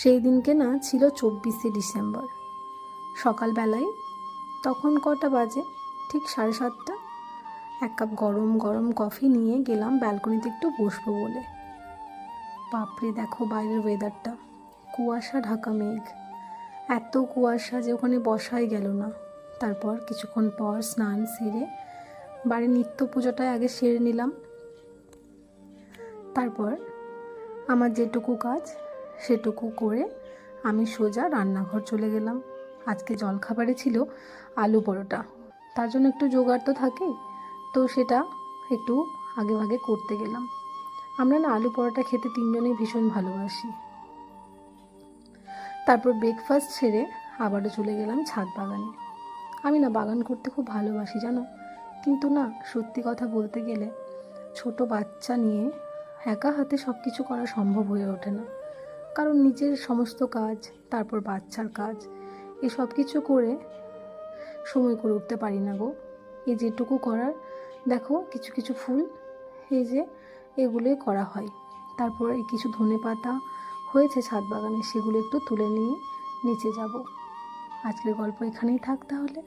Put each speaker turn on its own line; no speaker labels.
সেই দিনকে না ছিল 24শে ডিসেম্বর সকালবেলায়। তখন কটা বাজে, ঠিক 7:30। এক কাপ গরম গরম কফি নিয়ে গেলাম ব্যালকনিতে একটু বসবো বলে। বাপরে, দেখো বাইরের ওয়েদারটা, কুয়াশা ঢাকা মেঘ, এত কুয়াশা যে ওখানে বসাই গেল না। তারপর কিছুক্ষণ পর স্নান সেরে বাড়ির নিত্য পুজোটাই আগে সেরে নিলাম। তারপর আমার যেটুকু কাজ সেটুকু করে আমি সোজা রান্নাঘর চলে গেলাম। আজকে জলখাবারে ছিল আলু পরোটা, তার জন্য একটু জোগাড় তো থাকেই, তো সেটা একটু আগে ভাগে করতে গেলাম। আমরা না আলু পরোটা খেতে তিনজনেই ভীষণ ভালোবাসি। তারপর ব্রেকফাস্ট সেরে আবারও চলে গেলাম ছাদ বাগানে। আমি না বাগান করতে খুব ভালোবাসি জানো, কিন্তু না সত্যি কথা বলতে গেলে ছোট বাচ্চা নিয়ে একা হাতে সব কিছু করা সম্ভব হয়ে ওঠে না। কারণ নিজের সমস্ত কাজ, তারপর বাচ্চার কাজ, এই সব কিছু করে সময় করে উঠতে পারি না গো। এই যেটুকু করার, দেখো কিছু কিছু ফুল এই যে এগুলোই করা হয়। তারপর এই কিছু ধনেপাতা হয়েছে ছাদ বাগানে, সেগুলো একটু তুলে নিয়ে নিচে যাব। আজকের গল্প এখানেই থাক তাহলে।